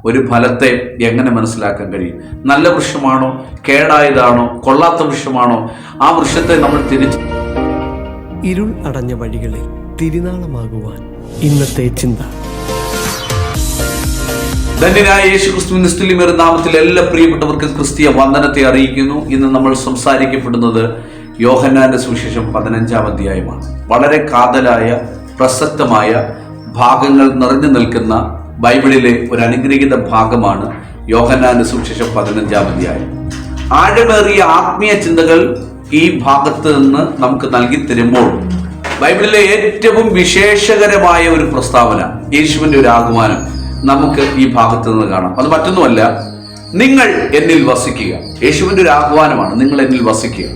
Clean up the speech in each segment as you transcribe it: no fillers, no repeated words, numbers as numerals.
ഒരു ഫലത്തെ എങ്ങനെ മനസ്സിലാക്കാൻ കഴിയും? നല്ല വൃക്ഷമാണോ, കേടായതാണോ, കൊള്ളാത്ത വൃക്ഷമാണോ? ആ വൃക്ഷത്തെ നമ്മൾ ഇരുൾ അടഞ്ഞ വഴികളിൽ തിരുനാളമാകുവാൻ ഇന്നത്തെ ചിന്ത. ധന്യനായ യേശുക്രിസ്തുവിന്റെ സ്തുതിമേറിയ നാമത്തിൽ എല്ലാ പ്രിയപ്പെട്ടവർക്ക് ക്രിസ്തീയ വന്ദനത്തെ അറിയിക്കുന്നു. ഇന്ന് നമ്മൾ സംസാരിക്കപ്പെടുന്നത് യോഹന്നാന്റെ സുവിശേഷം 15-ാം അധ്യായമാണ്. വളരെ കാതലായ പ്രസക്തമായ ഭാഗങ്ങൾ നിറഞ്ഞു നിൽക്കുന്ന ബൈബിളിലെ ഒരു അനുഗ്രഹീത ഭാഗമാണ് യോഹന്നാന്റെ സുവിശേഷം 15-ാം അധ്യായം. ആഴമേറിയ ആത്മീയ ചിന്തകൾ ഈ ഭാഗത്ത് നിന്ന് നമുക്ക് നൽകി തരുമ്പോൾ ബൈബിളിലെ ഏറ്റവും വിശേഷകരമായ ഒരു പ്രസ്താവന, യേശുവിന്റെ ഒരു ആഹ്വാനം നമുക്ക് ഈ ഭാഗത്ത് നിന്ന് കാണാം. അത് മറ്റൊന്നുമല്ല, നിങ്ങൾ എന്നിൽ വസിക്കുക. യേശുവിന്റെ ഒരു ആഹ്വാനമാണ്, നിങ്ങൾ എന്നിൽ വസിക്കുക.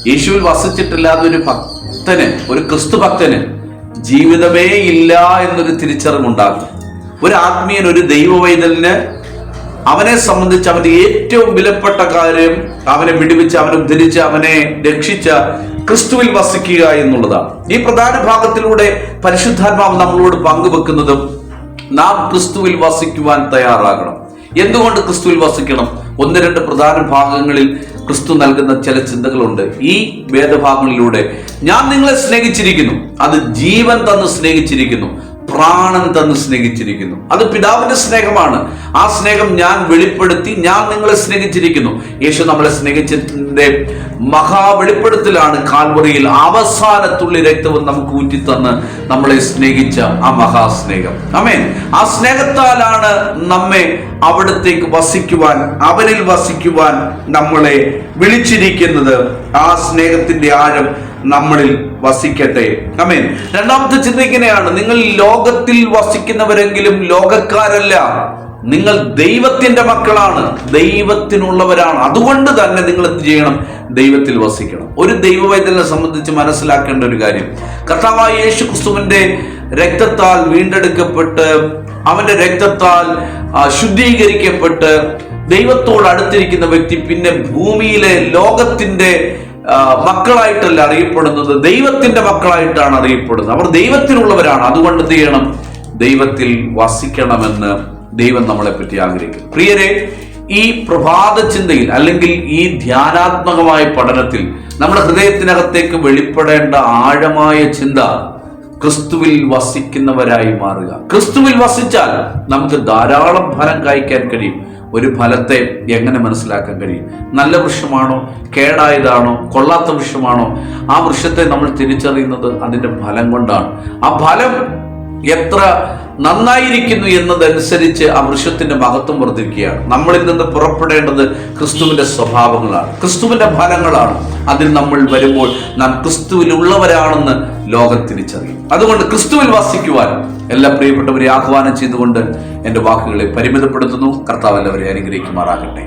യേശുവിൽ വസിച്ചിട്ടില്ലാത്ത ഒരു ഭക്തന്, ഒരു ക്രിസ്തു ഭക്തന് ജീവിതമേ ഇല്ല എന്നൊരു തിരിച്ചറിവുണ്ടാകും. ഒരു ആത്മീയൻ, ഒരു ദൈവവൈതലിന് അവനെ സംബന്ധിച്ച് അവന്റെ ഏറ്റവും വിലപ്പെട്ട കാര്യം അവനെ വിടുവിച്ച്, അവനെ ഉദ്ധരിച്ച്, അവനെ രക്ഷിച്ച ക്രിസ്തുവിൽ വസിക്കുക എന്നുള്ളതാണ്. ഈ പ്രധാന ഭാഗത്തിലൂടെ പരിശുദ്ധാത്മാവ് നമ്മളോട് പങ്കുവെക്കുന്നതും നാം ക്രിസ്തുവിൽ വസിക്കുവാൻ തയ്യാറാകണം. എന്തുകൊണ്ട് ക്രിസ്തുവിൽ വസിക്കണം? 1-2 പ്രധാന ഭാഗങ്ങളിൽ ക്രിസ്തു നൽകുന്ന ചില ചിന്തകളുണ്ട്. ഈ വേദഭാഗങ്ങളിലൂടെ ഞാൻ നിങ്ങളെ സ്നേഹിച്ചിരിക്കുന്നു, അത് ജീവൻ തന്ന് സ്നേഹിച്ചിരിക്കുന്നു, പ്രാണൻ തന്ന് സ്നേഹിച്ചിരിക്കുന്നു. അത് പിതാവിന്റെ സ്നേഹമാണ്. ആ സ്നേഹം ഞാൻ വെളിപ്പെടുത്തി, ഞാൻ നിങ്ങളെ സ്നേഹിച്ചിരിക്കുന്നു. യേശു നമ്മളെ സ്നേഹിച്ചതിന്റെ മഹാവെളിപ്പെടുത്തലാണ് കാൽവറിയിൽ അവസാനത്തുള്ളി രക്തവും നമുക്ക് ഊറ്റിത്തന്ന് നമ്മളെ സ്നേഹിച്ച ആ മഹാസ്നേഹം. ആമേൻ. ആ സ്നേഹത്താലാണ് നമ്മെ അവിടത്തേക്ക് വസിക്കുവാൻ, അവനിൽ വസിക്കുവാൻ നമ്മളെ വിളിച്ചിരിക്കുന്നത്. ആ സ്നേഹത്തിന്റെ ആഴം നമ്മളിൽ വസിക്കട്ടെ. ആമേൻ. രണ്ടാമത്തെ ചിന്ത ഇങ്ങനെയാണ്: നിങ്ങൾ ലോകത്തിൽ വസിക്കുന്നവരെങ്കിലും ലോകക്കാരല്ല, നിങ്ങൾ ദൈവത്തിന്റെ മക്കളാണ്, ദൈവത്തിനുള്ളവരാണ്. അതുകൊണ്ട് തന്നെ നിങ്ങൾ എന്ത് ചെയ്യണം? ദൈവത്തിൽ വസിക്കണം. ഒരു ദൈവവൈതലിനെ സംബന്ധിച്ച് മനസ്സിലാക്കേണ്ട ഒരു കാര്യം, കർത്താവായ യേശു ക്രിസ്തുവിന്റെ രക്തത്താൽ വീണ്ടെടുക്കപ്പെട്ട്, അവന്റെ രക്തത്താൽ ശുദ്ധീകരിക്കപ്പെട്ട് ദൈവത്തോട് അടുത്തിരിക്കുന്ന വ്യക്തി പിന്നെ ഭൂമിയിലെ ലോകത്തിന്റെ മക്കളായിട്ടല്ല അറിയപ്പെടുന്നത്, ദൈവത്തിന്റെ മക്കളായിട്ടാണ് അറിയപ്പെടുന്നത്. അവർ ദൈവത്തിനുള്ളവരാണ്. അതുകൊണ്ട് എന്ത് ചെയ്യണം? ദൈവത്തിൽ വസിക്കണമെന്ന് ദൈവം നമ്മളെ പറ്റി ആഗ്രഹിക്കുന്നു. പ്രിയരെ, ഈ പ്രഭാത ചിന്തയിൽ അല്ലെങ്കിൽ ഈ ധ്യാനാത്മകമായ പഠനത്തിൽ നമ്മുടെ ഹൃദയത്തിനകത്തേക്ക് വെളിപ്പെടേണ്ട ആഴമായ ചിന്ത ക്രിസ്തുവിൽ വസിക്കുന്നവരായി മാറുക. ക്രിസ്തുവിൽ വസിച്ചാൽ നമുക്ക് ധാരാളം ഫലം കായ്ക്കാൻ കഴിയും. ഒരു ഫലത്തെ എങ്ങനെ മനസ്സിലാക്കാൻ കഴിയും? നല്ല വൃക്ഷമാണോ, കേടായതാണോ, കൊള്ളാത്ത വൃക്ഷമാണോ? ആ വൃക്ഷത്തെ നമ്മൾ തിരിച്ചറിയുന്നത് അതിന്റെ ഫലം കൊണ്ടാണ്. ആ ഫലം എത്ര നന്നായിരിക്കുന്നു എന്നതനുസരിച്ച് ആ വൃക്ഷത്തിന്റെ മഹത്വം വർദ്ധിക്കുകയാണ്. നമ്മളിൽ നിന്ന് പുറപ്പെടേണ്ടത് ക്രിസ്തുവിന്റെ സ്വഭാവങ്ങളാണ്, ക്രിസ്തുവിന്റെ ഫലങ്ങളാണ്. അതിൽ നമ്മൾ വരുമ്പോൾ നാം ക്രിസ്തുവിലുള്ളവരാണെന്ന് ലോകം തിരിച്ചറിയും. അതുകൊണ്ട് ക്രിസ്തുവിൽ വസിക്കുവാൻ എല്ലാ പ്രിയപ്പെട്ടവരെ ആഹ്വാനം ചെയ്തുകൊണ്ട് എൻ്റെ വാക്കുകളെ പരിമിതപ്പെടുത്തുന്നു. കർത്താവ് എല്ലാവരെയും അനുഗ്രഹിക്കുമാറാകട്ടെ.